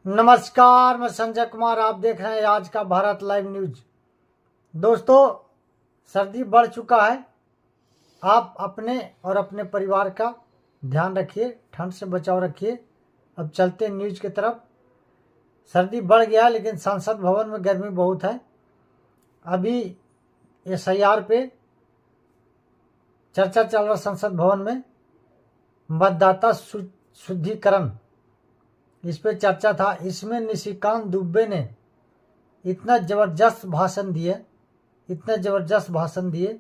नमस्कार, मैं संजय कुमार। आप देख रहे हैं आज का भारत लाइव न्यूज। दोस्तों, सर्दी बढ़ चुका है। आप अपने और अपने परिवार का ध्यान रखिए, ठंड से बचाव रखिए। अब चलते न्यूज की तरफ। सर्दी बढ़ गया है, लेकिन संसद भवन में गर्मी बहुत है। अभी SIR पे चर्चा चल रहा संसद भवन में। मतदाता शुद्धिकरण, इस पे चर्चा था। इसमें निशिकांत दुबे ने इतना जबरदस्त भाषण दिए,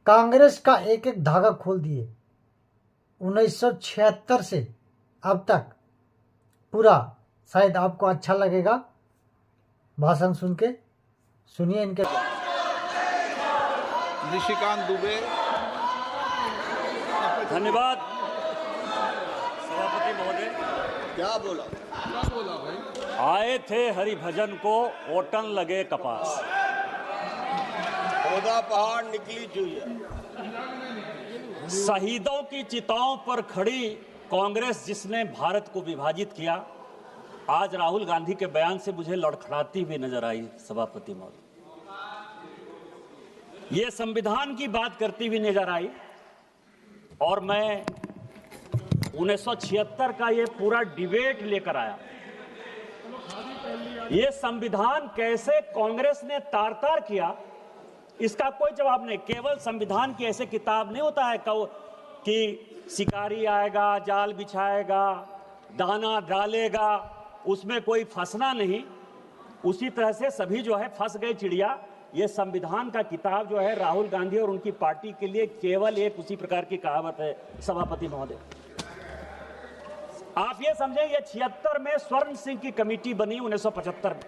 कांग्रेस का एक एक धागा खोल दिए। 1976 से अब तक पूरा। शायद आपको अच्छा लगेगा भाषण सुन के। सुनिए इनके। निशिकांत दुबे। धन्यवाद सभापति महोदय। क्या बोला भाई? आए थे हरिभजन को ओटन लगे कपास। पौधा पहाड़ निकली चुईया। शहीदों की चिताओं पर खड़ी कांग्रेस जिसने भारत को विभाजित किया, आज राहुल गांधी के बयान से मुझे लड़खड़ाती हुई नजर आई सभापति महोदय। ये संविधान की बात करती हुई नजर आई और मैं 1976 का ये पूरा डिबेट लेकर आया। ये संविधान कैसे कांग्रेस ने तार तार किया, इसका कोई जवाब नहीं। केवल संविधान की ऐसे किताब नहीं होता है कि शिकारी आएगा, जाल बिछाएगा, दाना डालेगा, उसमें कोई फंसना नहीं। उसी तरह से सभी जो है फंस गए चिड़िया। ये संविधान का किताब जो है राहुल गांधी और उनकी पार्टी के लिए केवल एक उसी प्रकार की कहावत है सभापति महोदय। आप ये समझें, ये 76 में स्वर्ण सिंह की कमेटी बनी 1975 में।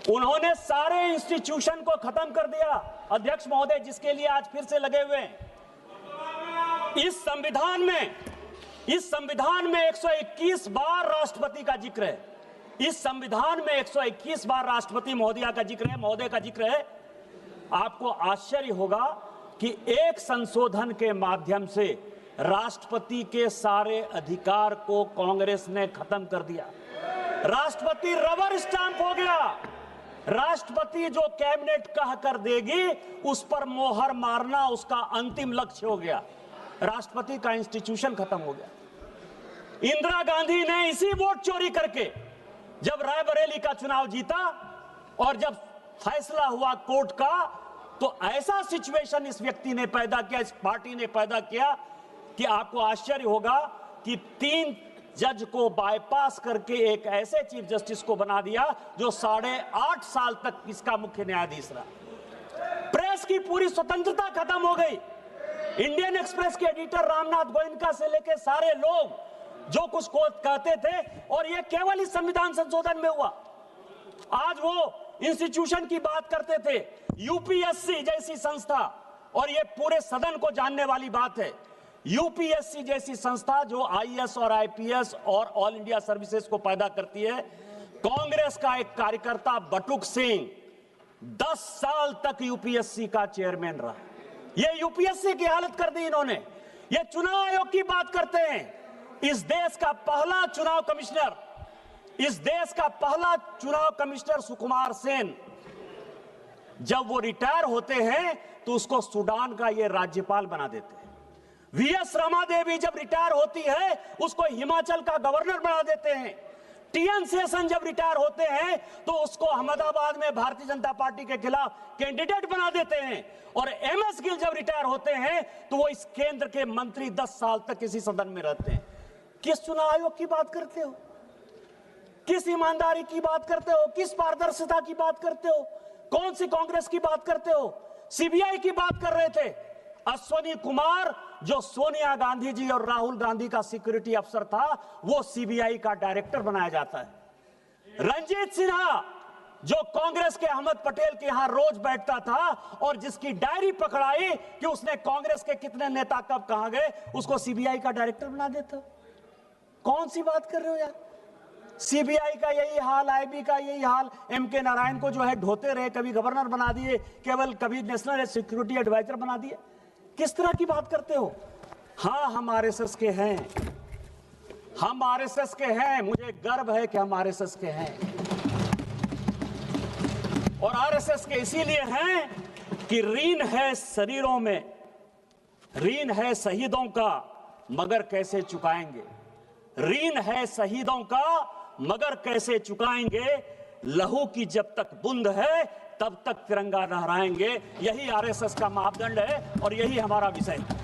उन्होंने सारे इंस्टीट्यूशन को खत्म कर दिया अध्यक्ष महोदय, जिसके लिए आज फिर से लगे हुए हैं। इस संविधान में 121 बार राष्ट्रपति का जिक्र है। इस संविधान में 121 बार राष्ट्रपति महोदय का जिक्र है। आपको आश्चर्य होगा कि एक संशोधन के माध्यम से राष्ट्रपति के सारे अधिकार को कांग्रेस ने खत्म कर दिया। राष्ट्रपति रबर स्टैंप हो गया। राष्ट्रपति जो कैबिनेट कह कर देगी उस पर मोहर मारना उसका अंतिम लक्ष्य हो गया। राष्ट्रपति का इंस्टीट्यूशन खत्म हो गया। इंदिरा गांधी ने इसी वोट चोरी करके जब रायबरेली का चुनाव जीता और जब फैसला हुआ कोर्ट का, तो ऐसा सिचुएशन इस व्यक्ति ने पैदा किया, इस पार्टी ने पैदा किया कि आपको आश्चर्य होगा कि 3 जज को बाईपास करके एक ऐसे चीफ जस्टिस को बना दिया जो 8.5 साल तक इसका मुख्य न्यायाधीश रहा। प्रेस की पूरी स्वतंत्रता खत्म हो गई। इंडियन एक्सप्रेस के एडिटर रामनाथ गोयनका से लेकर सारे लोग जो कुछ को कहते थे, और यह केवल इस संविधान संशोधन में हुआ। आज वो इंस्टीट्यूशन की बात करते थे, यूपीएससी जैसी संस्था, और ये पूरे सदन को जानने वाली बात है। यूपीएससी जैसी संस्था जो IAS और IPS और ऑल इंडिया सर्विसेज को पैदा करती है। कांग्रेस का एक कार्यकर्ता बटुक सिंह 10 साल तक यूपीएससी का चेयरमैन रहा। ये यूपीएससी की हालत कर दी इन्होंने। ये चुनाव आयोग की बात करते हैं। इस देश का पहला चुनाव कमिश्नर सुकुमार सेन, जब वो रिटायर होते हैं तो उसको सूडान का ये राज्यपाल बना देते हैं। VS रमा देवी जब रिटायर होती है उसको हिमाचल का गवर्नर बना देते हैं। TN शेषन जब रिटायर होते हैं तो उसको अहमदाबाद में भारतीय जनता पार्टी के खिलाफ कैंडिडेट बना देते हैं। और MS गिल जब रिटायर होते हैं तो वो इस केंद्र के मंत्री 10 साल तक इसी सदन में रहते हैं। किस चुनाव आयोग की बात करते हो? किस ईमानदारी की बात करते हो? किस पारदर्शिता की बात करते हो? कौन सी कांग्रेस की बात करते हो? CBI की बात कर रहे थे। अश्वनी कुमार जो सोनिया गांधी जी और राहुल गांधी का सिक्योरिटी अफसर था, वो CBI का डायरेक्टर बनाया जाता है। रंजीत सिन्हा जो कांग्रेस के अहमद पटेल के यहां रोज बैठता था और जिसकी डायरी पकड़ाई कि उसने कांग्रेस के कितने नेता कब कहां गए, उसको CBI का डायरेक्टर बना देता। कौन सी बात कर रहे हो यार? CBI का यही हाल, IB का यही हाल। MK नारायण को जो है ढोते रहे, कभी गवर्नर बना दिए, केवल कभी नेशनल सिक्योरिटी एडवाइजर बना दिए। किस तरह की बात करते हो? हाँ, हम RSS के हैं, हम आरएसएस के हैं, मुझे गर्व है कि हम आरएसएस के हैं। और आरएसएस के इसीलिए हैं कि ऋण है शरीरों में, ऋण है शहीदों का, मगर कैसे चुकाएंगे। ऋण है शहीदों का, मगर कैसे चुकाएंगे। लहू की जब तक बूंद है तब तक तिरंगा लहराएंगे। यही आरएसएस का मापदंड है और यही हमारा विषय है।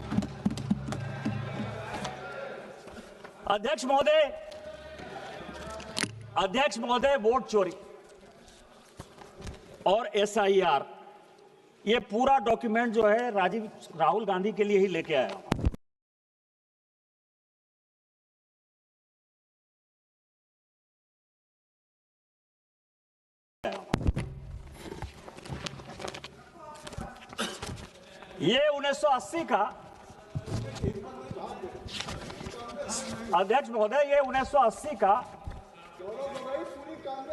अध्यक्ष महोदय, वोट चोरी और एसआईआर, ये पूरा डॉक्यूमेंट जो है राहुल गांधी के लिए ही लेके आया। ये 1980 का, अध्यक्ष महोदय, ये 1980 का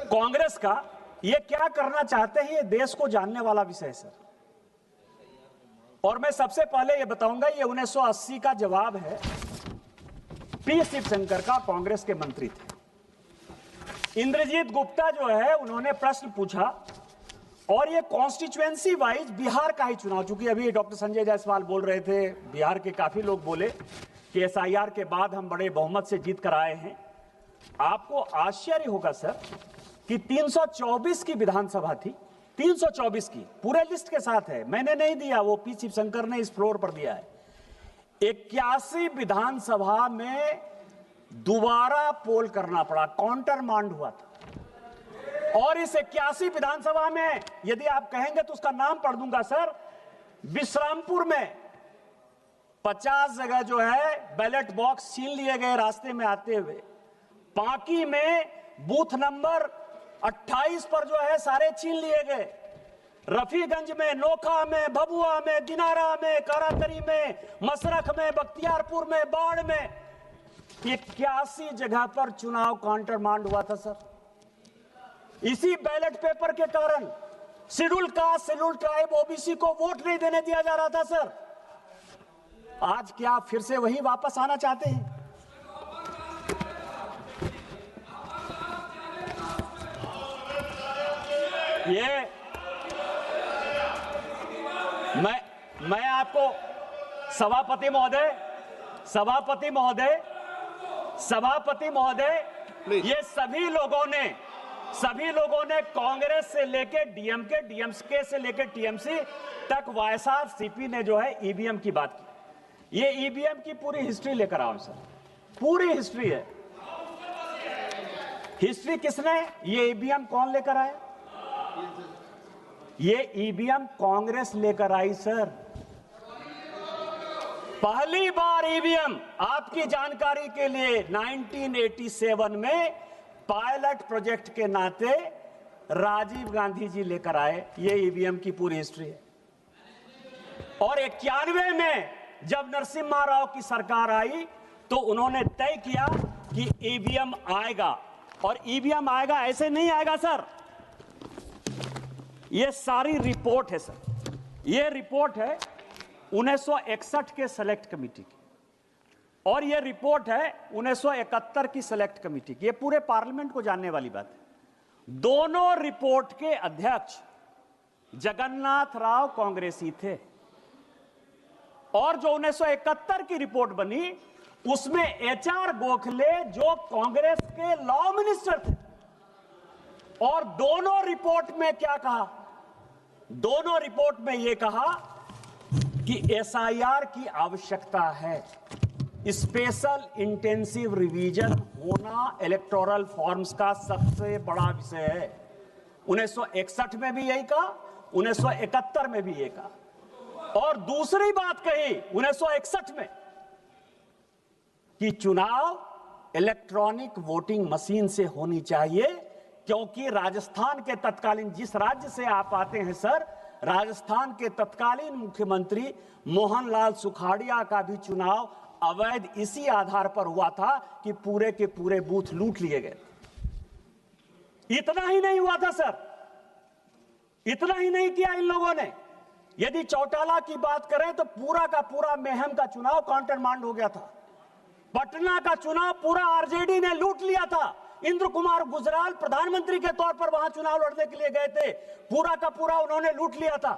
कांग्रेस का, ये क्या करना चाहते हैं ये देश को जानने वाला विषय है सर। और मैं सबसे पहले ये बताऊंगा, ये 1980 का जवाब है पी शिवशंकर का, कांग्रेस के मंत्री थे। इंद्रजीत गुप्ता जो है, उन्होंने प्रश्न पूछा और ये कॉन्स्टिट्यूएंसी वाइज बिहार का ही चुनाव, चूंकि अभी डॉक्टर संजय जायसवाल बोल रहे थे, बिहार के काफी लोग बोले कि एसआईआर के बाद हम बड़े बहुमत से जीत कर आए हैं। आपको आश्चर्य होगा सर कि 324 की विधानसभा थी, 324 की, पूरे लिस्ट के साथ है, मैंने नहीं दिया, वो पी शिवशंकर ने इस फ्लोर पर दिया है। 81 विधानसभा में दोबारा पोल करना पड़ा, काउंटर मांड हुआ था। और इस 81 विधानसभा में यदि आप कहेंगे तो उसका नाम पढ़ दूंगा सर। विश्रामपुर में 50 जगह जो है बैलेट बॉक्स छीन लिए गए रास्ते में आते हुए। पांकी में बूथ नंबर 28 पर जो है सारे छीन लिए गए। रफीगंज में, नोखा में, भभुआ में, दिनारा में, काराकरी में, मसरख में, बख्तियारपुर में, बाढ़ में, 81 जगह पर चुनाव काउंटर मांड हुआ था सर। इसी बैलेट पेपर के कारण schedule caste, schedule tribe, OBC को वोट नहीं देने दिया जा रहा था सर। आज क्या फिर से वही वापस आना चाहते हैं? ये मैं आपको सभापति महोदय, ये सभी लोगों ने कांग्रेस से लेकर डीएमके से लेकर टीएमसी तक, वाईएसआर सीपी ने जो है ईवीएम की बात की। ये ईवीएम की पूरी हिस्ट्री लेकर आओ सर, पूरी हिस्ट्री है। हिस्ट्री किसने, ये ईवीएम कौन लेकर आया? ये ईवीएम कांग्रेस लेकर आई सर। पहली बार ईवीएम, आपकी जानकारी के लिए, 1987 में पायलट प्रोजेक्ट के नाते राजीव गांधी जी लेकर आए। ये ईवीएम की पूरी हिस्ट्री है। और 91 में जब नरसिम्हा राव की सरकार आई तो उन्होंने तय किया कि ईवीएम आएगा। और ईवीएम आएगा, ऐसे नहीं आएगा सर। ये सारी रिपोर्ट है सर, ये रिपोर्ट है 1961 के सेलेक्ट कमेटी की, और ये रिपोर्ट है 1971 की सेलेक्ट कमेटी की। ये पूरे पार्लियामेंट को जानने वाली बात है। दोनों रिपोर्ट के अध्यक्ष जगन्नाथ राव कांग्रेसी थे। और जो 1971 की रिपोर्ट बनी उसमें एचआर गोखले जो कांग्रेस के लॉ मिनिस्टर थे। और दोनों रिपोर्ट में क्या कहा? दोनों रिपोर्ट में यह कहा कि एसआईआर की आवश्यकता है, स्पेशल इंटेंसिव रिवीजन होना इलेक्टोरल फॉर्म्स का सबसे बड़ा विषय है। 1961 में भी यही कहा, 1971 में भी यही कहा। और दूसरी बात कही 1961 में कि चुनाव इलेक्ट्रॉनिक वोटिंग मशीन से होनी चाहिए, क्योंकि राजस्थान के तत्कालीन, जिस राज्य से आप आते हैं सर, राजस्थान के तत्कालीन मुख्यमंत्री मोहनलाल सुखाड़िया का भी चुनाव अवैध इसी आधार पर हुआ था कि पूरे के पूरे बूथ लूट लिए गए। इतना ही नहीं हुआ था सर, इतना ही नहीं किया इन लोगों ने। यदि चौटाला की बात करें तो पूरा का पूरा मेहम का चुनाव काउंटर मांड हो गया था। पटना का चुनाव पूरा आरजेडी ने लूट लिया था। इंद्र कुमार गुजराल प्रधानमंत्री के तौर पर वहां चुनाव लड़ने के लिए गए थे, पूरा का पूरा उन्होंने लूट लिया था।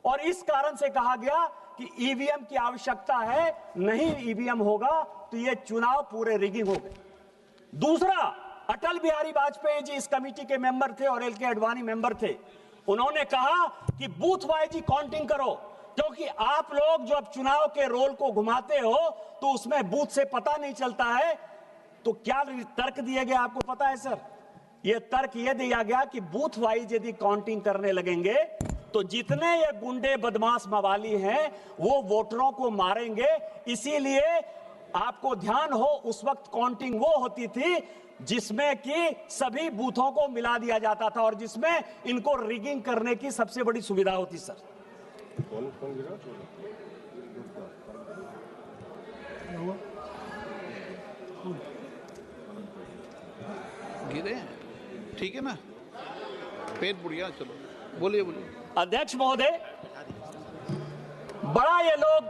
और इस कारण से कहा गया कि ईवीएम की आवश्यकता है, नहीं ईवीएम होगा तो ये चुनाव पूरे रिगिंग हो गए। दूसरा, अटल बिहारी वाजपेयी जी इस कमेटी के मेंबर थे और एल.के. आडवाणी मेंबर थे। उन्होंने कहा कि बूथ वाइज काउंटिंग करो, क्योंकि आप लोग जो अब चुनाव के रोल को घुमाते हो तो उसमें बूथ से पता नहीं चलता है। तो क्या तर्क दिया गया आपको पता है सर? यह तर्क यह दिया गया कि बूथ वाइज यदि काउंटिंग करने लगेंगे तो जितने ये गुंडे बदमाश मवाली हैं वो वोटरों को मारेंगे। इसीलिए आपको ध्यान हो, उस वक्त काउंटिंग वो होती थी जिसमें कि सभी बूथों को मिला दिया जाता था और जिसमें इनको रिगिंग करने की सबसे बड़ी सुविधा होती सर। गिरे, ठीक है ना, पेट बुढ़िया। चलो बोलिए बोलिए। अध्यक्ष महोदय, बड़ा ये लोग,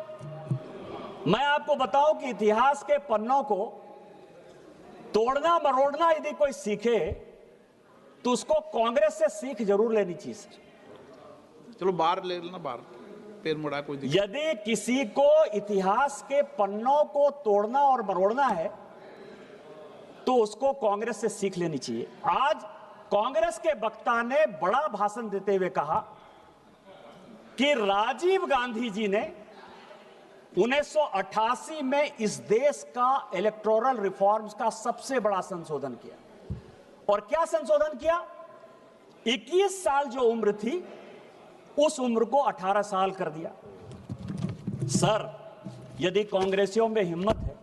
मैं आपको बताऊं कि इतिहास के पन्नों को तोड़ना मरोड़ना यदि कोई सीखे तो उसको कांग्रेस से सीख जरूर लेनी चाहिए सर। चलो बाहर ले लेना, बाहर पैर मुड़ा, कोई दिक्कत। यदि किसी को इतिहास के पन्नों को तोड़ना और मरोड़ना है तो उसको कांग्रेस से सीख लेनी चाहिए। आज कांग्रेस के वक्ता ने बड़ा भाषण देते हुए कहा कि राजीव गांधी जी ने 1988 में इस देश का इलेक्टोरल रिफॉर्म्स का सबसे बड़ा संशोधन किया। और क्या संशोधन किया? 21 साल जो उम्र थी उस उम्र को 18 साल कर दिया। सर, यदि कांग्रेसियों में हिम्मत है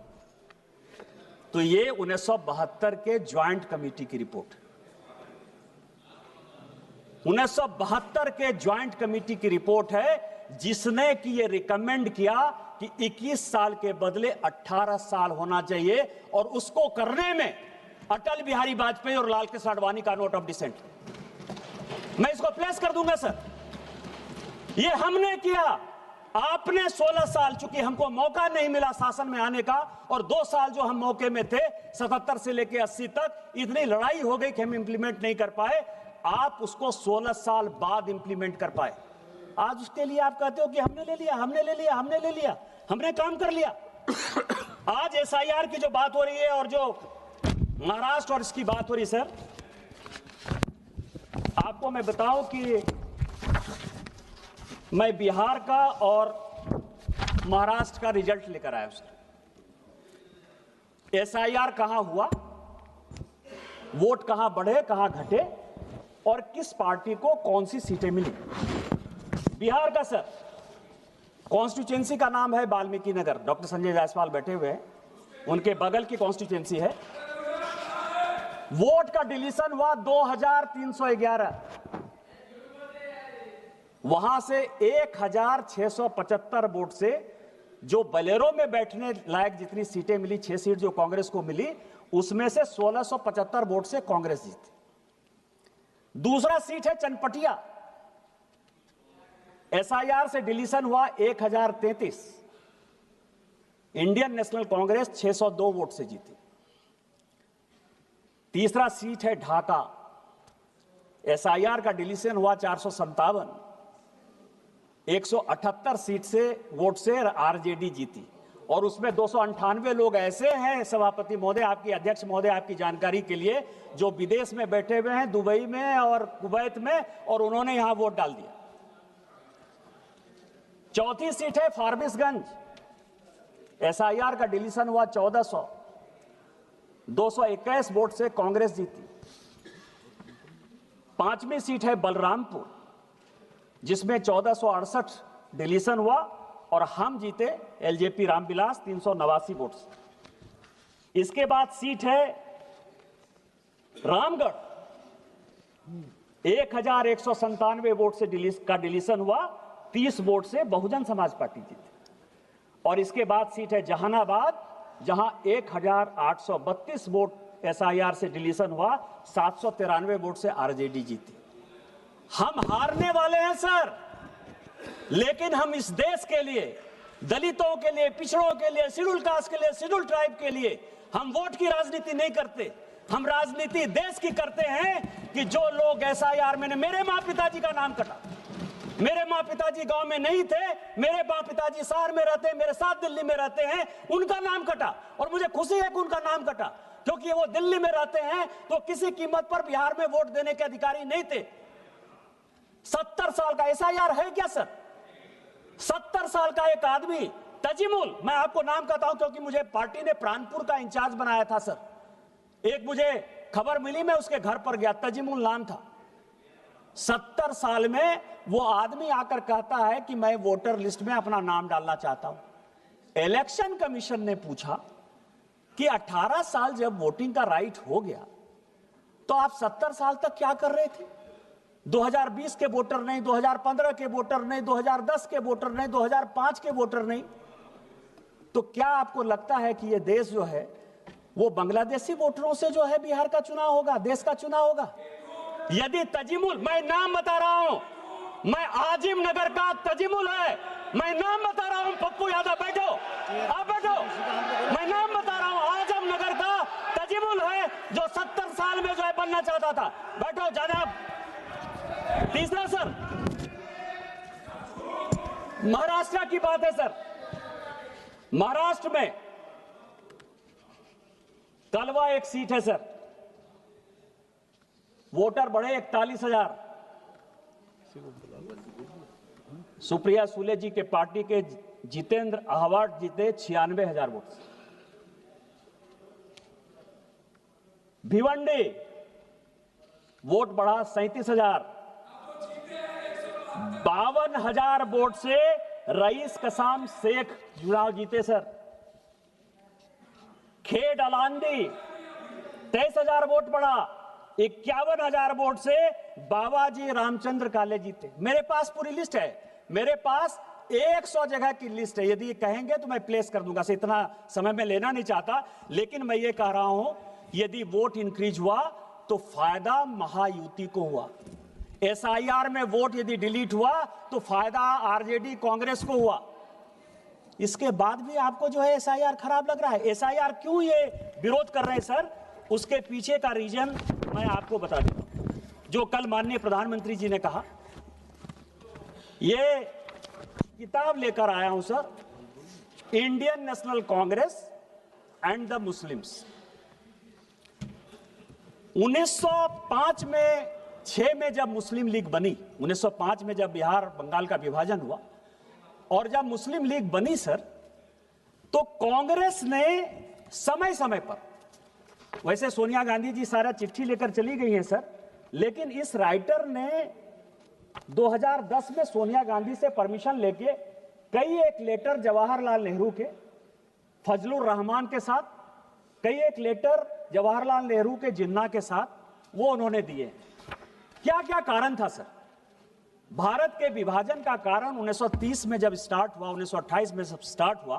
तो ये 1972 के ज्वाइंट कमेटी की रिपोर्ट, 1972 के ज्वाइंट कमेटी की रिपोर्ट है जिसने कि ये रिकमेंड किया कि 21 साल के बदले 18 साल होना चाहिए। और उसको करने में अटल बिहारी वाजपेयी और लाल कृष्ण आडवाणी का नोट ऑफ डिसेंट, मैं इसको प्लेस कर दूंगा सर। ये हमने किया। आपने 16 साल, चूंकि हमको मौका नहीं मिला शासन में आने का, और 2 साल जो हम मौके में थे 77 से लेकर 80 तक, इतनी लड़ाई हो गई कि हम इंप्लीमेंट नहीं कर पाए। आप उसको 16 साल बाद इंप्लीमेंट कर पाए। आज उसके लिए आप कहते हो कि हमने ले लिया, हमने ले लिया, हमने ले लिया, हमने काम कर लिया। आज एसआईआर की जो बात हो रही है और जो महाराष्ट्र और इसकी बात हो रही है सर, आपको मैं बताऊं कि मैं बिहार का और महाराष्ट्र का रिजल्ट लेकर आया हूं सर। एसआईआर कहां हुआ, वोट कहां बढ़े, कहां घटे और किस पार्टी को कौन सी सीटें मिली। बिहार का सर, कॉन्स्टिट्यूएंसी का नाम है वाल्मीकि नगर, डॉक्टर संजय जायसवाल बैठे हुए हैं, उनके बगल की कॉन्स्टिट्यूएंसी है। वोट का डिलीशन हुआ 2311, वहां से 1675 वोट से जो बलेरो में बैठने लायक जितनी सीटें मिली, 6 सीट जो कांग्रेस को मिली, उसमें से 1675 वोट से कांग्रेस जीती। दूसरा सीट है चनपटिया, एसआईआर से डिलीशन हुआ 1033, इंडियन नेशनल कांग्रेस 602 वोट से जीती। तीसरा सीट है ढाका, एसआईआर का डिलीशन हुआ 457, 178 सीट से वोट से आरजेडी जीती। और उसमें 298 लोग ऐसे हैं सभापति महोदय, आपकी अध्यक्ष महोदय, आपकी जानकारी के लिए, जो विदेश में बैठे हुए हैं, दुबई में और कुवैत में, और उन्होंने यहां वोट डाल दिया। चौथी सीट है फारबिसगंज, एसआईआर का डिलीशन हुआ 1400, 221 वोट से कांग्रेस जीती। पांचवी सीट है बलरामपुर, जिसमें 1468 डिलीशन हुआ और हम जीते, एलजेपी रामविलास 389 वोट से। इसके बाद सीट है रामगढ़, 1197 वोट से डिलीशन हुआ, 30 वोट से बहुजन समाज पार्टी जीती। और इसके बाद सीट है जहानाबाद, जहां 1832 वोट एसआईआर से डिलीशन हुआ, 793 वोट से आरजेडी जीती। हम हारने वाले हैं सर, लेकिन हम इस देश के लिए दलितों के लिए, पिछड़ों के लिए, शेड्यूल कास्ट के लिए, शेड्यूल ट्राइब के लिए हम वोट की राजनीति नहीं करते। हम राजनीति देश की करते हैं कि जो लोग एसआईआर में, मेरे माँ पिताजी का नाम कटा, मेरे माँ पिताजी गांव में नहीं थे, मेरे माँ पिताजी शहर में रहते हैं, मेरे साथ दिल्ली में रहते हैं, उनका नाम कटा और मुझे खुशी है कि उनका नाम कटा, क्योंकि वो दिल्ली में रहते हैं तो किसी कीमत पर बिहार में वोट देने के अधिकारी नहीं थे। 70 साल का एसआईआर है क्या सर? 70 साल का एक आदमी तजीमुल, मैं आपको नाम कहता हूं क्योंकि मुझे पार्टी ने प्राणपुर का इंचार्ज बनाया था सर। एक मुझे खबर मिली, मैं उसके घर पर गया, तजीमुल नाम था। 70 साल में वो आदमी आकर कहता है कि मैं वोटर लिस्ट में अपना नाम डालना चाहता हूं। इलेक्शन कमीशन ने पूछा कि 18 साल जब वोटिंग का राइट हो गया तो आप 70 साल तक क्या कर रहे थे? 2020 के वोटर नहीं, 2015 के वोटर नहीं, 2010 के वोटर नहीं, 2005 के वोटर नहीं। तो क्या आपको लगता है कि ये देश जो है वो बांग्लादेशी वोटरों से जो है बिहार का चुनाव होगा, देश का चुनाव होगा? यदि तजीमुल, मैं नाम बता रहा हूं, मैं आजिम नगर का तजीमुल है, मैं नाम बता रहा हूं, पप्पू यादव बैठो, आप बैठो, मैं नाम बता रहा हूं, आजम नगर का तजीमुल है जो 70 साल में जो है बनना चाहता था। बैठो जनाब। तीसरा सर, महाराष्ट्र की बात है सर। महाराष्ट्र में कलवा एक सीट है सर, वोटर बढ़े 41,000। सुप्रिया सुले जी के पार्टी के जितेंद्र आहवाट जीते 96,000 वोट। भिवंडी वोट बढ़ा 37,000। 52,000 वोट से रईस कसाम शेख चुनाव जीते सर। खेड अलांदी 23,000 वोट बढ़ा, 51,000 वोट से बाबाजी रामचंद्र काले जीते। मेरे पास पूरी लिस्ट है, मेरे पास 100 जगह की लिस्ट है। यदि कहेंगे तो मैं प्लेस कर दूंगा, से इतना समय में लेना नहीं चाहता, लेकिन मैं ये कह रहा हूं यदि वोट इंक्रीज हुआ तो फायदा महायुति को हुआ। एसआईआर में वोट यदि डिलीट हुआ तो फायदा आरजेडी कांग्रेस को हुआ। इसके बाद भी आपको जो है एसआईआर खराब लग रहा है। एसआईआर क्यों ये विरोध कर रहे हैं सर, उसके पीछे का रीजन मैं आपको बता देता हूं। जो कल माननीय प्रधानमंत्री जी ने कहा, ये किताब लेकर आया हूं sir, Indian national Congress and the Muslims. 1905 में 6 में जब मुस्लिम लीग बनी, 1905 में जब बिहार बंगाल का विभाजन हुआ और जब मुस्लिम लीग बनी सर, तो कांग्रेस ने समय समय पर, वैसे सोनिया गांधी जी सारा चिट्ठी लेकर चली गई हैं सर, लेकिन इस राइटर ने 2010 में सोनिया गांधी से परमिशन लेके कई एक लेटर जवाहरलाल नेहरू के, फजलुर रहमान के साथ, कई एक लेटर जवाहरलाल नेहरू के जिन्ना के साथ वो उन्होंने दिए। क्या क्या कारण था सर? भारत के विभाजन का कारण 1930 में जब स्टार्ट हुआ, 1928 में जब स्टार्ट हुआ,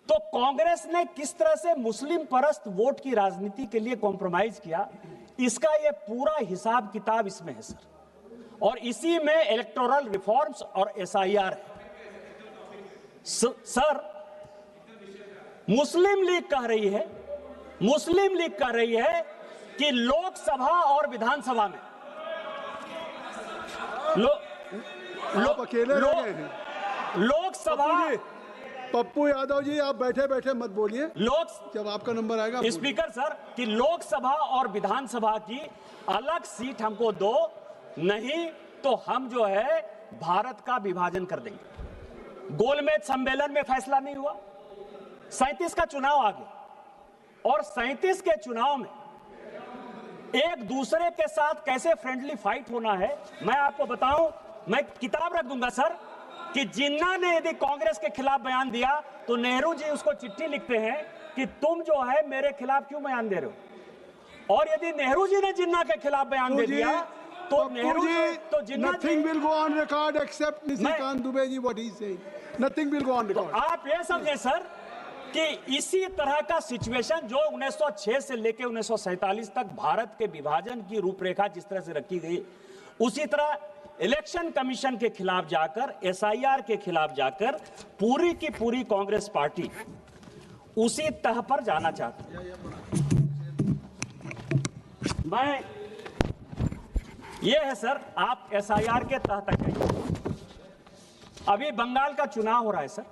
तो कांग्रेस ने किस तरह से मुस्लिम परस्त वोट की राजनीति के लिए कॉम्प्रोमाइज किया, इसका ये पूरा हिसाब किताब इसमें है सर। और इसी में इलेक्टोरल रिफॉर्म्स और एसआईआर है सर। मुस्लिम लीग कह रही है, मुस्लिम लीग कह रही है कि लोकसभा और विधानसभा में आप अकेले रह गए हैं। लोकसभा, पप्पू यादव जी आप बैठे बैठे मत बोलिए, लोक जब आपका नंबर आएगा आप स्पीकर सर कि लोकसभा और विधानसभा की अलग सीट हमको दो, नहीं तो हम जो है भारत का विभाजन कर देंगे। गोलमेज सम्मेलन में फैसला नहीं हुआ, 37 का चुनाव आ गया और 37 के चुनाव में एक दूसरे के साथ कैसे फ्रेंडली फाइट होना है मैं आपको बताऊं। मैं किताब रख दूंगा सर कि जिन्ना ने यदि कांग्रेस के खिलाफ बयान दिया तो नेहरू जी उसको चिट्ठी लिखते हैं कि तुम जो है मेरे खिलाफ क्यों बयान दे रहे हो, और यदि नेहरू जी ने जिन्ना के खिलाफ बयान दे दिया तो नेहरू जी तो Jinnah nothing will go on record except Nishikant Dubey ji what he saying, nothing will go on record. आप ये समझे सर कि इसी तरह का सिचुएशन जो 1906 से लेकर 1947 तक भारत के विभाजन की रूपरेखा जिस तरह से रखी गई, उसी तरह इलेक्शन कमीशन के खिलाफ जाकर, एसआईआर के खिलाफ जाकर पूरी की पूरी कांग्रेस पार्टी उसी तह पर जाना चाहती है। मैं ये है सर, आप एसआईआर के तह तक आइए। अभी बंगाल का चुनाव हो रहा है सर,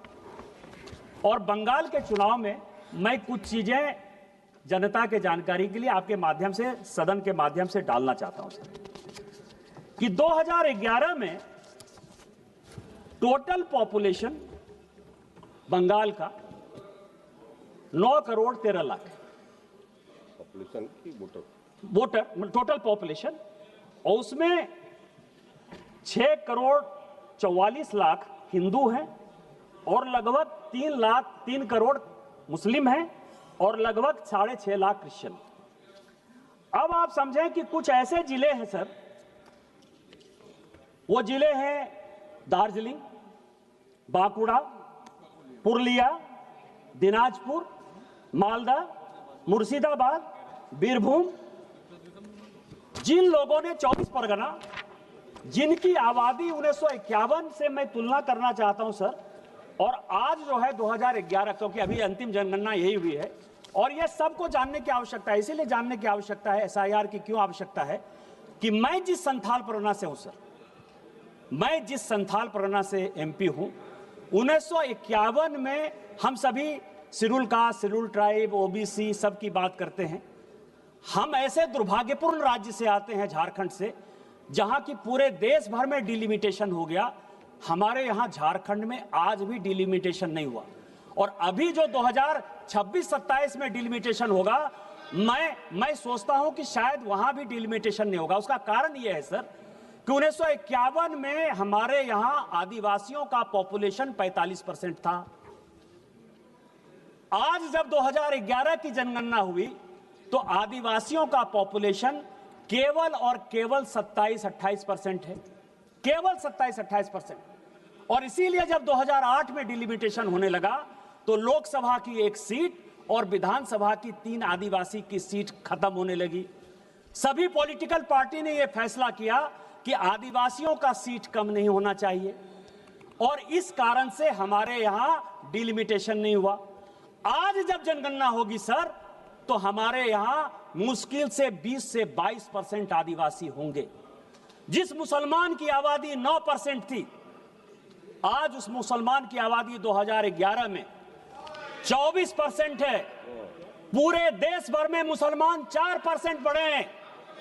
और बंगाल के चुनाव में मैं कुछ चीजें जनता के जानकारी के लिए आपके माध्यम से, सदन के माध्यम से डालना चाहता हूं सर, कि 2011 में टोटल पॉपुलेशन बंगाल का 9 करोड़ 13 लाख पॉपुलेशन की वोटर, टोटल पॉपुलेशन, और उसमें 6 करोड़ 44 लाख हिंदू हैं और लगभग 3 करोड़ मुस्लिम हैं और लगभग 6.5 लाख क्रिश्चियन। अब आप समझें कि कुछ ऐसे जिले हैं सर, वो जिले हैं दार्जिलिंग, बांकुड़ा, पुरुलिया, दिनाजपुर, मालदा, मुर्शिदाबाद, बीरभूम, जिन लोगों ने 24 परगना, जिनकी आबादी 1951 से मैं तुलना करना चाहता हूं सर, और आज जो है 2011, क्योंकि अभी अंतिम जनगणना यही हुई है, और यह सबको जानने की आवश्यकता है। इसीलिए जानने की आवश्यकता है एसआईआर की क्यों आवश्यकता है, कि मैं जिस संथाल परगना से हूं सर, मैं जिस संथाल परगना से एमपी हूं, 1951 में हम सभी schedule caste, schedule tribe, OBC सब की बात करते हैं। हम ऐसे दुर्भाग्यपूर्ण राज्य से आते हैं, झारखंड से, जहां की पूरे देश भर में डिलिमिटेशन हो गया। हमारे यहां झारखंड में आज भी डिलिमिटेशन नहीं हुआ, और अभी जो 2026-27 में डिलिमिटेशन होगा, मैं सोचता हूं कि शायद वहां भी डिलिमिटेशन नहीं होगा। उसका कारण यह है सर कि 1951 में हमारे यहां आदिवासियों का पॉपुलेशन 45% था। आज जब 2011 की जनगणना हुई तो आदिवासियों का पॉपुलेशन केवल और केवल 27-28% है, केवल 27-28%। और इसीलिए जब 2008 में डिलिमिटेशन होने लगा तो लोकसभा की 1 सीट और विधानसभा की 3 आदिवासी की सीट खत्म होने लगी। सभी पॉलिटिकल पार्टी ने यह फैसला किया कि आदिवासियों का सीट कम नहीं होना चाहिए, और इस कारण से हमारे यहां डिलिमिटेशन नहीं हुआ। आज जब जनगणना होगी सर, तो हमारे यहां मुश्किल से 20 से 22% आदिवासी होंगे। जिस मुसलमान की आबादी 9% थी, आज उस मुसलमान की आबादी 2011 में 24% है। पूरे देश भर में मुसलमान 4% बढ़े हैं,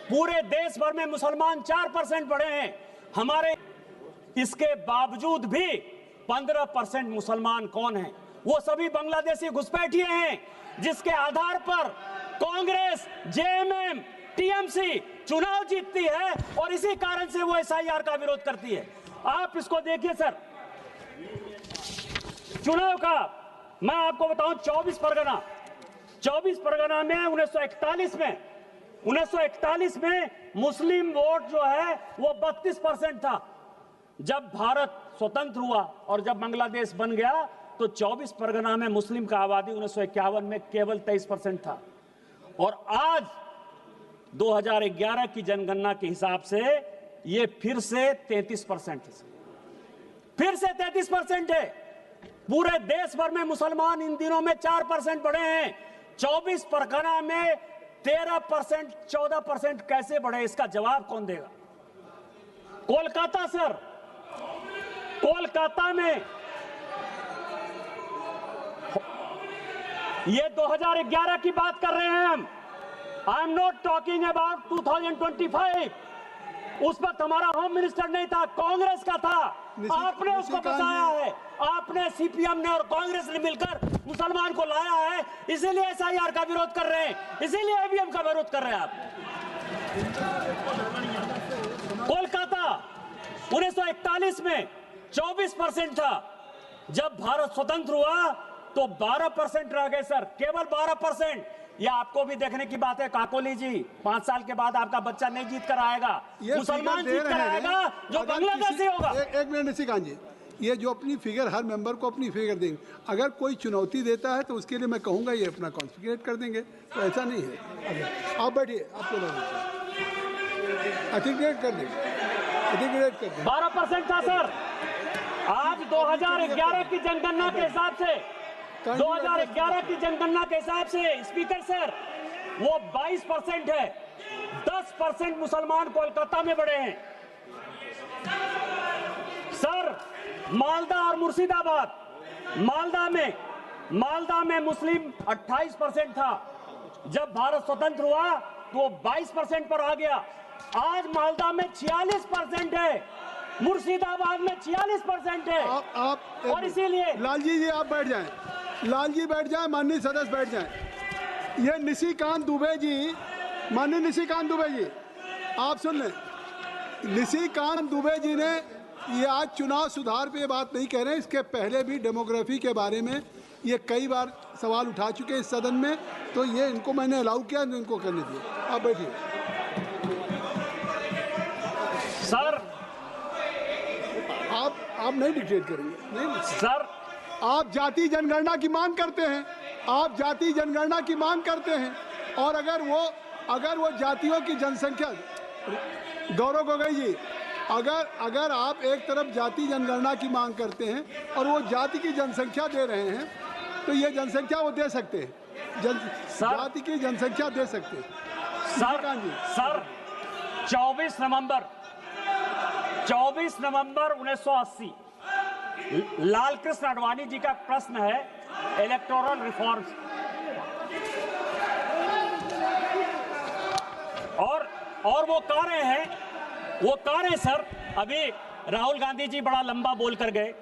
पूरे देश भर में मुसलमान 4% बढ़े हैं हमारे। इसके बावजूद भी 15% मुसलमान कौन हैं? वो सभी बांग्लादेशी घुसपैठिए हैं, जिसके आधार पर कांग्रेस, जेएमएम, टीएमसी चुनाव जीतती है, और इसी कारण से वो एसआईआर का विरोध करती है। आप इसको देखिए सर, चुनाव का मैं आपको बताऊं, 24 परगना में 1941 में मुस्लिम वोट जो है वो 32% था। जब भारत स्वतंत्र हुआ और जब बांग्लादेश बन गया तो 24 परगना में मुस्लिम का आबादी 1951 में केवल 23% था, और आज 2011 की जनगणना के हिसाब से ये फिर से 33% है, फिर से 33% है। पूरे देश भर में मुसलमान इन दिनों में 4% बढ़े हैं, 24 परगना में 13%, 14% कैसे बढ़े? इसका जवाब कौन देगा? कोलकाता सर, कोलकाता में ये 2011 की बात कर रहे हैं हम। I am not talking about 2025। उस वक्त हमारा होम मिनिस्टर नहीं था, कांग्रेस का था। आपने उसको बचाया है, आपने, सीपीएम ने और कांग्रेस ने मिलकर मुसलमान को लाया है, इसीलिए एसआईआर का विरोध कर रहे हैं, इसीलिए ईवीएम का विरोध कर रहे हैं आप। कोलकाता 1941 में 24% था, जब भारत स्वतंत्र हुआ तो 12% रह गए सर, केवल 12%। ये आपको भी देखने की बात है काकोली जी, 5 साल के बाद आपका बच्चा नहीं जीत कर आएगा, मुसलमान जीत कर आएगा जो बांग्लादेशी होगा। एक मिनट निशिकांत जी, ये जो अपनी फिगर, हर मेंबर को अपनी फिगर देंगे, अगर कोई चुनौती देता है तो उसके लिए मैं कहूंगा ये अपना कॉन्फिगरेट कर देंगे, तो ऐसा नहीं है। आप बैठिए, आपको आर्टिकुलेट कर देंगे। इंटीग्रेट कर दें। 12% था सर। आज 2011 की जनगणना के हिसाब से 2011 की जनगणना के हिसाब से स्पीकर सर वो 22% है। 10% मुसलमान कोलकाता में बढ़े हैं सर। मालदा और मुर्शिदाबाद, मालदा में मुस्लिम 28% था। जब भारत स्वतंत्र हुआ तो 22% पर आ गया। आज मालदा में 46% है, मुर्शिदाबाद में 46% है। आप और इसीलिए लालजी जी आप बैठ जाएं, लालजी बैठ जाएं, माननीय सदस्य बैठ जाएं। ये निशिकांत दुबे जी, माननीय निशिकांत दुबे जी आप सुन लें। निशिकांत दुबे जी ने ये आज चुनाव सुधार पे बात नहीं कह रहे हैं, इसके पहले भी डेमोग्राफी के बारे में ये कई बार सवाल उठा चुके हैं इस सदन में, तो ये इनको मैंने अलाउ किया, इनको करने दिए। आप बैठिए सर। आप नहीं डिक्टेट करेंगे, नहीं सर आप जाति जनगणना की मांग करते हैं, आप जाति जनगणना की मांग करते हैं, और अगर वो जातियों की जनसंख्या, गौरव गोगोई जी, अगर आप एक तरफ जाति जनगणना की मांग करते हैं और वो जाति की जनसंख्या दे रहे हैं, तो ये जनसंख्या वो दे सकते हैं, जाति की जनसंख्या दे सकते हैं। सर 24 नवंबर 1980 लाल कृष्ण आडवाणी जी का प्रश्न है इलेक्टोरल रिफॉर्म्स, और वो कह रहे हैं सर, अभी राहुल गांधी जी बड़ा लंबा बोल कर गए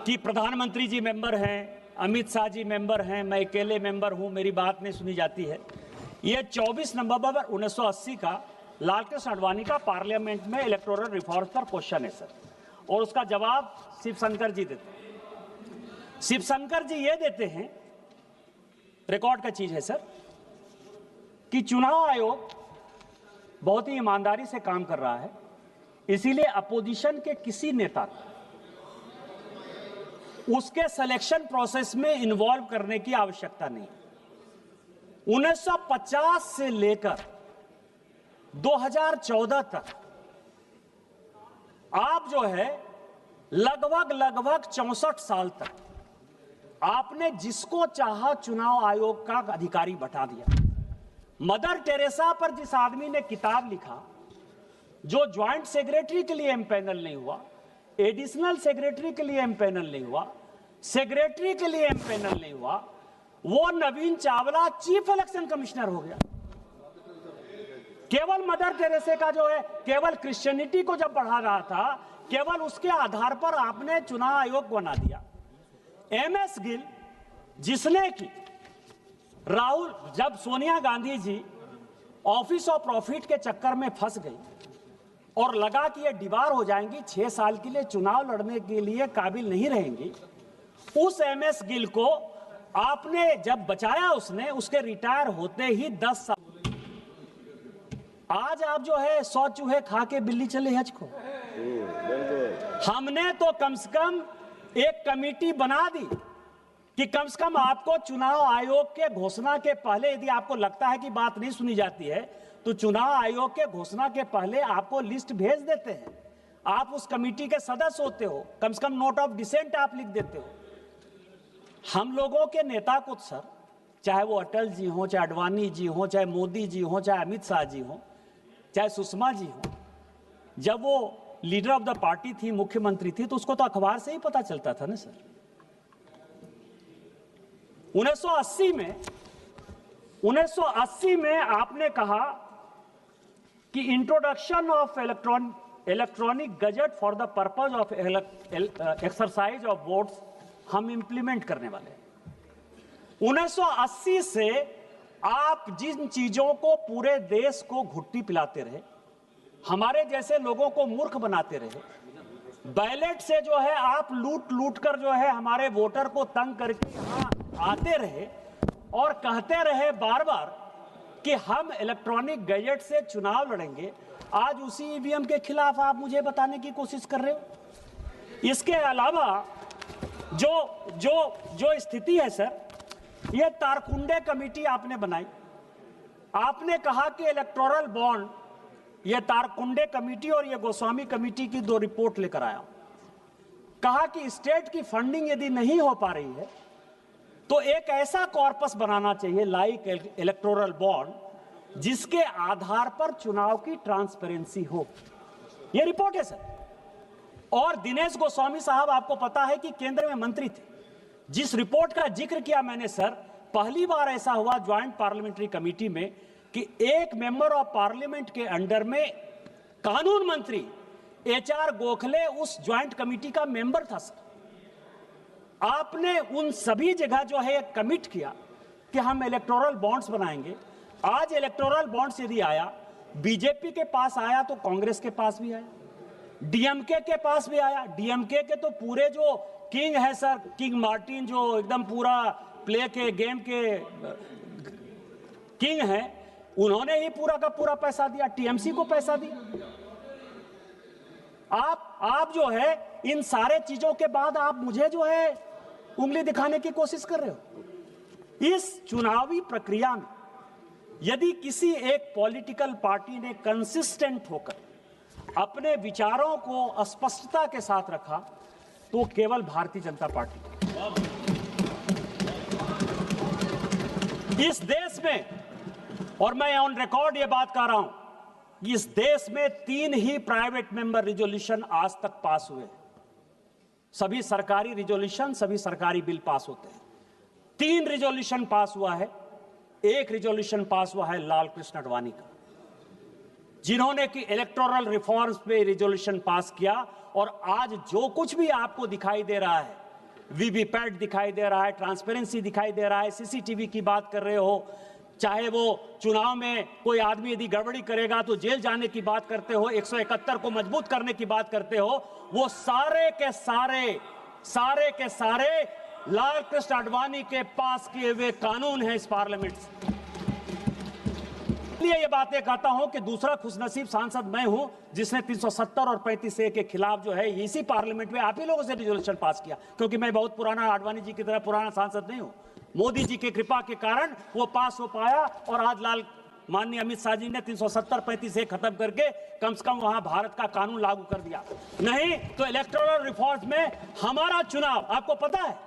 कि प्रधानमंत्री जी मेंबर हैं, अमित शाह जी मेंबर हैं, मैं अकेले मेंबर हूं, मेरी बात नहीं सुनी जाती है। ये 24 नवंबर 1980 का लाल कृष्ण आडवाणी का पार्लियामेंट में इलेक्टोरल रिफॉर्म्स पर क्वेश्चन है सर, और उसका जवाब शिवशंकर जी देते हैं। शिवशंकर जी ये देते हैं, रिकॉर्ड का चीज है सर, कि चुनाव आयोग बहुत ही ईमानदारी से काम कर रहा है, इसीलिए अपोजिशन के किसी नेता को उसके सिलेक्शन प्रोसेस में इन्वॉल्व करने की आवश्यकता नहीं। 1950 से लेकर 2014 तक आप जो है लगभग 64 साल तक आपने जिसको चाहा चुनाव आयोग का अधिकारी बैठा दिया। मदर टेरेसा पर जिस आदमी ने किताब लिखा, जो ज्वाइंट सेक्रेटरी के लिए एमपैनल नहीं हुआ, एडिशनल सेक्रेटरी के लिए एमपैनल नहीं हुआ, सेक्रेटरी के लिए एमपैनल नहीं हुआ, वो नवीन चावला चीफ इलेक्शन कमिश्नर हो गया। केवल मदर टेरेसा का जो है, केवल क्रिश्चियनिटी को जब बढ़ा रहा था, केवल उसके आधार पर आपने चुनाव आयोग बना दिया। एमएस गिल, जिसने की राहुल, जब Sonia Gandhi ji office of profit के चक्कर में फंस गई और लगा कि ये दीवार हो जाएंगी, 6 साल के लिए चुनाव लड़ने के लिए काबिल नहीं रहेंगी, उस एमएस गिल को आपने जब बचाया, उसने उसके रिटायर होते ही 10 साल। आज आप जो है 100 चूहे खा के बिल्ली चले हज को। हमने तो कम से कम एक कमेटी बना दी कि कम से कम आपको चुनाव आयोग के घोषणा के पहले, यदि आपको लगता है कि बात नहीं सुनी जाती है, तो चुनाव आयोग के घोषणा के पहले आपको लिस्ट भेज देते हैं। आप उस कमेटी के सदस्य होते हो, कम से कम नोट ऑफ डिसेंट आप लिख देते हो। हम लोगों के नेता को सर, चाहे वो अटल जी हो, चाहे आडवाणी जी हो, चाहे मोदी जी हो, चाहे अमित शाह जी हो, चाहे सुषमा जी हो, जब वो लीडर ऑफ द पार्टी थी, मुख्यमंत्री थी, तो उसको तो अखबार से ही पता चलता था ना सर। 1980 में आपने कहा कि introduction of electronic gadget for the purpose of exercise of votes हम इंप्लीमेंट करने वाले हैं। 1980 से आप जिन चीजों को पूरे देश को घुट्टी पिलाते रहे, हमारे जैसे लोगों को मूर्ख बनाते रहे, बैलेट से जो है आप लूट कर जो है हमारे वोटर को तंग करके यहां आते रहे और कहते रहे बार बार कि हम इलेक्ट्रॉनिक गैजेट से चुनाव लड़ेंगे। आज उसी ईवीएम के खिलाफ आप मुझे बताने की कोशिश कर रहे हो। इसके अलावा जो स्थिति है सर, ये तारकुंडे कमेटी आपने बनाई। आपने कहा कि इलेक्टोरल बॉन्ड ये तारकुंडे कमेटी और ये गोस्वामी कमेटी की 2 रिपोर्ट लेकर आया हूं। कहा कि स्टेट की फंडिंग यदि नहीं हो पा रही है तो एक ऐसा कॉर्पस बनाना चाहिए लाइक इलेक्टोरल बॉन्ड जिसके आधार पर चुनाव की ट्रांसपेरेंसी हो। यह रिपोर्ट है सर। और दिनेश गोस्वामी साहब, आपको पता है कि केंद्र में मंत्री थे। जिस रिपोर्ट का जिक्र किया मैंने सर, पहली बार ऐसा हुआ ज्वाइंट पार्लियामेंट्री कमेटी में कि एक मेंबर ऑफ पार्लियामेंट के अंडर में कानून मंत्री HR गोखले उस ज्वाइंट कमेटी का मेंबर था सर। आपने उन सभी जगह जो है कमिट किया कि हम इलेक्टोरल बॉन्ड्स बनाएंगे। आज इलेक्टोरल बॉन्ड्स यदि आया, बीजेपी के पास आया तो कांग्रेस के पास भी आया, डीएमके के पास भी आया। डीएमके के तो पूरे जो किंग है सर, किंग मार्टिन, जो एकदम पूरा प्ले के गेम के किंग है, उन्होंने ही पूरा का पूरा पैसा दिया, टीएमसी को पैसा दिया। आप जो है इन सारे चीजों के बाद आप मुझे जो है उंगली दिखाने की कोशिश कर रहे हो। इस चुनावी प्रक्रिया में यदि किसी एक पॉलिटिकल पार्टी ने कंसिस्टेंट होकर अपने विचारों को स्पष्टता के साथ रखा तो केवल भारतीय जनता पार्टी। इस देश में, और मैं ऑन रिकॉर्ड ये बात कर रहा हूं, इस देश में 3 ही प्राइवेट मेंबर रिजोल्यूशन आज तक पास हुए। सभी सरकारी रिजोल्यूशन, सभी सरकारी बिल पास होते हैं। 3 रिजोल्यूशन पास हुआ है। एक रिजोल्यूशन पास हुआ है लाल कृष्ण आडवाणी का, जिन्होंने कि इलेक्टोरल रिफॉर्म्स पे रिजोल्यूशन पास किया। और आज जो कुछ भी आपको दिखाई दे रहा है, वीवीपैट दिखाई दे रहा है, ट्रांसपेरेंसी दिखाई दे रहा है, सीसीटीवी की बात कर रहे हो, चाहे वो चुनाव में कोई आदमी यदि गड़बड़ी करेगा तो जेल जाने की बात करते हो, 171 को मजबूत करने की बात करते हो, वो सारे के सारे लाल कृष्ण आडवाणी के पास किए हुए कानून हैं इस पार्लियामेंट से। इसलिए ये बातें कहता हूं कि दूसरा खुशनसीब सांसद मैं हूं जिसने 370 और 35A के खिलाफ जो है इसी पार्लियामेंट में आप ही लोगों से रिजोल्यूशन पास किया, क्योंकि मैं बहुत पुराना आडवाणी जी की तरह पुराना सांसद नहीं हूं। मोदी जी की कृपा के कारण वो पास हो पाया और आज माननीय अमित शाह जी ने 370-35A खत्म करके कम से कम वहां भारत का कानून लागू कर दिया। नहीं तो इलेक्टोरल रिफॉर्म्स में हमारा चुनाव, आपको पता है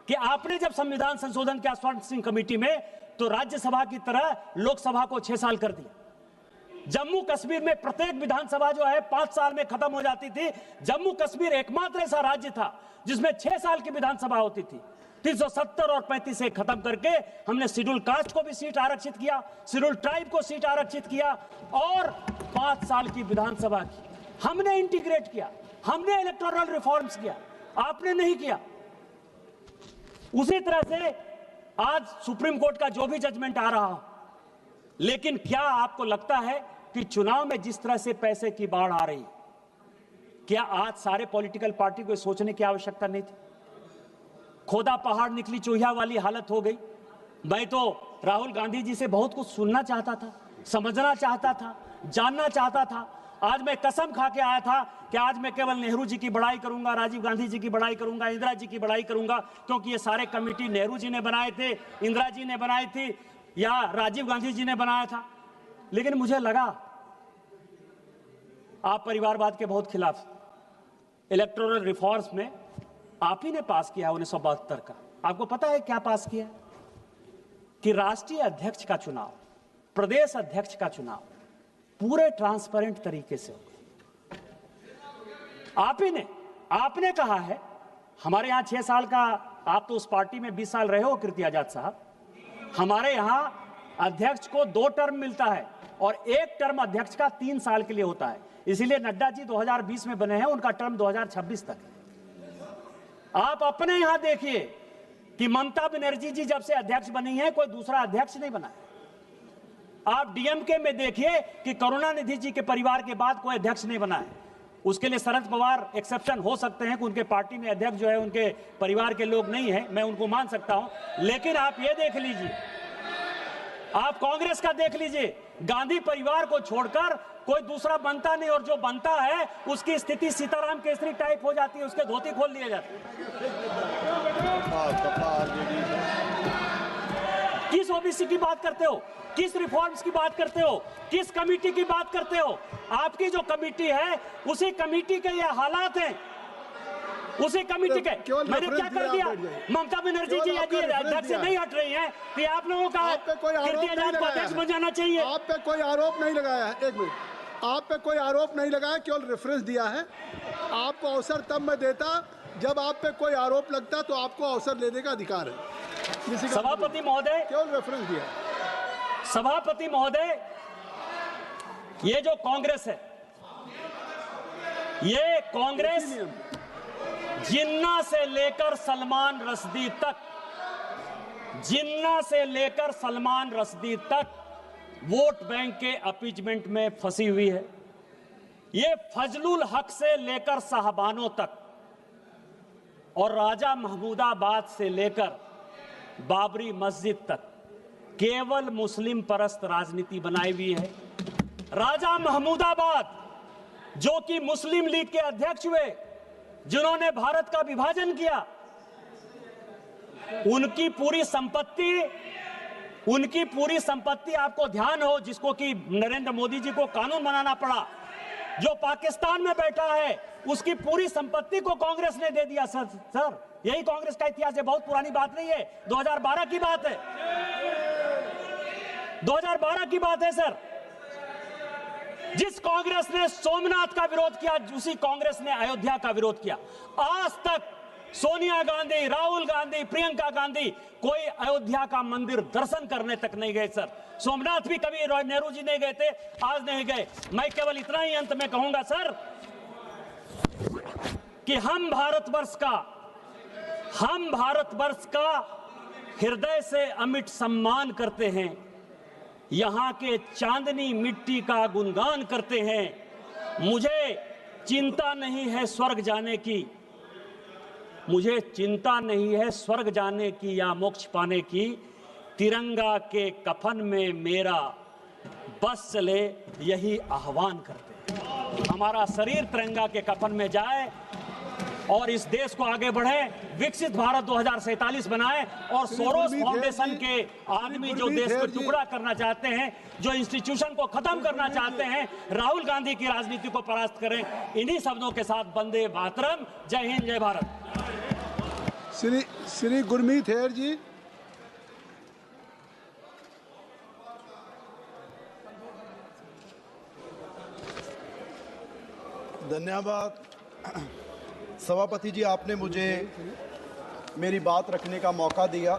कि आपने जब संविधान संशोधन के आश्वासन कमेटी में, तो राज्यसभा की तरह लोकसभा को 6 साल कर दिया। जम्मू कश्मीर में प्रत्येक विधानसभा जो है 5 साल में खत्म हो जाती थी। जम्मू कश्मीर एकमात्र ऐसा राज्य था जिसमें 6 साल की विधानसभा होती थी। 370 और 35A खत्म करके हमने शेड्यूल कास्ट को भी सीट आरक्षित किया, शेड्यूल ट्राइब को सीट आरक्षित किया और 5 साल की विधानसभा की हमने इंटीग्रेट किया। हमने इलेक्टोरल रिफॉर्म्स किया, आपने नहीं किया। उसी तरह से आज सुप्रीम कोर्ट का जो भी जजमेंट आ रहा हो, लेकिन क्या आपको लगता है कि चुनाव में जिस तरह से पैसे की बाढ़ आ रही, क्या आज सारे पॉलिटिकल पार्टी को सोचने की आवश्यकता नहीं थी? खोदा पहाड़ निकली चूहिया वाली हालत हो गई। मैं तो राहुल गांधी जी से बहुत कुछ सुनना चाहता था, समझना चाहता था, जानना चाहता था। आज मैं कसम खा के आया था कि आज मैं केवल नेहरू जी की बड़ाई करूंगा, राजीव गांधी जी की बड़ाई करूंगा, इंदिरा जी की बड़ाई करूंगा, क्योंकि ये सारे कमेटी नेहरू जी ने बनाए थे, इंदिरा जी ने बनाई थी या राजीव गांधी जी ने बनाया था। लेकिन मुझे लगा आप परिवारवाद के बहुत खिलाफ। इलेक्टोरल रिफॉर्म्स में आप ही ने पास किया 1972 का। आपको पता है क्या पास किया? कि राष्ट्रीय अध्यक्ष का चुनाव, प्रदेश अध्यक्ष का चुनाव पूरे ट्रांसपेरेंट तरीके से होगा। आप ही ने, आपने कहा है, हमारे यहां 6 साल का, आप तो उस पार्टी में 20 साल रहे हो कीर्ति आजाद साहब, हमारे यहां अध्यक्ष को 2 टर्म मिलता है और 1 टर्म अध्यक्ष का 3 साल के लिए होता है। इसीलिए नड्डा जी 2020 में बने हैं, उनका टर्म 2026 तक है। आप अपने यहां देखिए कि ममता बनर्जी जी जब से अध्यक्ष बनी है, कोई दूसरा अध्यक्ष नहीं बना है। आप डीएमके में देखिए कि करुणानिधि जी के परिवार के बाद कोई अध्यक्ष नहीं बना है। उसके लिए शरद पवार एक्सेप्शन हो सकते हैं कि उनके पार्टी में अध्यक्ष जो है उनके परिवार के लोग नहीं है, मैं उनको मान सकता हूं। लेकिन आप ये देख लीजिए, आप कांग्रेस का देख लीजिए, गांधी परिवार को छोड़कर कोई दूसरा बनता नहीं, और जो बनता है उसकी स्थिति सीताराम केसरी टाइप हो जाती है, उसके धोती खोल दिए जाते हैं। किस ओबीसी की बात करते हो? किस रिफॉर्म्स की बात करते हो, किस कमेटी की बात करते हो? आपकी जो कमेटी है उसी कमेटी के ये हालात हैं, उसी कमेटी के। केवल मैंने क्या रेफरेंस कर दिया, दिया? आप बैठ जाइए। ममता बनर्जी जी केवल आपका यदि रेफरेंस अध्यक्ष से दिया। नहीं हट रही हैं तो ये आप लोगों का आप पे कोई आरोप कीर्ति नहीं आजाद को लगाया अध्यक्ष है। बन जाना चाहिए। आप पे कोई आरोप नहीं लगाया है, एक मिनट, आप पे कोई आरोप नहीं लगाया, केवल रेफरेंस दिया है। आपको अवसर तब मैं देता जब आप पे कोई आरोप लगता, तो आपको अवसर लेने का अधिकार है। सभापति महोदय, केवल रेफरेंस दिया। सभापति महोदय, ये जो कांग्रेस है, ये कांग्रेस जिन्ना से लेकर सलमान रश्दी तक, जिन्ना से लेकर सलमान रश्दी तक वोट बैंक के अपीजमेंट में फंसी हुई है। ये फजलुल हक से लेकर साहबानों तक और राजा महमूदाबाद से लेकर बाबरी मस्जिद तक केवल मुस्लिम परस्त राजनीति बनाई हुई है। राजा महमूदाबाद जो कि मुस्लिम लीग के अध्यक्ष हुए, जिन्होंने भारत का विभाजन किया, उनकी पूरी संपत्ति आपको ध्यान हो, जिसको कि नरेंद्र मोदी जी को कानून बनाना पड़ा, जो पाकिस्तान में बैठा है, उसकी पूरी संपत्ति को कांग्रेस ने दे दिया। सर यही कांग्रेस का इतिहास है, बहुत पुरानी बात नहीं है, 2012 की बात है, 2012 की बात है सर। जिस कांग्रेस ने सोमनाथ का विरोध किया, उसी कांग्रेस ने अयोध्या का विरोध किया। आज तक सोनिया गांधी, राहुल गांधी, प्रियंका गांधी कोई अयोध्या का मंदिर दर्शन करने तक नहीं गए सर। सोमनाथ भी कभी नेहरू जी नहीं गए थे, आज नहीं गए। मैं केवल इतना ही अंत में कहूंगा सर कि हम भारतवर्ष का हृदय से अमिट सम्मान करते हैं, यहां के चांदनी मिट्टी का गुणगान करते हैं। मुझे चिंता नहीं है स्वर्ग जाने की, मुझे चिंता नहीं है स्वर्ग जाने की या मोक्ष पाने की, तिरंगा के कफन में मेरा बस चले यही आह्वान करते हैं। हमारा शरीर तिरंगा के कफन में जाए और इस देश को आगे बढ़े, विकसित भारत 2047 बनाए और सोरोस फाउंडेशन के आदमी जो देश को टुकड़ा करना चाहते हैं, जो इंस्टीट्यूशन को खत्म करना चाहते हैं, राहुल गांधी की राजनीति को परास्त करें। इन्हीं शब्दों के साथ वंदे मातरम, जय हिंद, जय भारत। श्री गुरमीत हेर जी। धन्यवाद सभापति जी, आपने मुझे मेरी बात रखने का मौका दिया।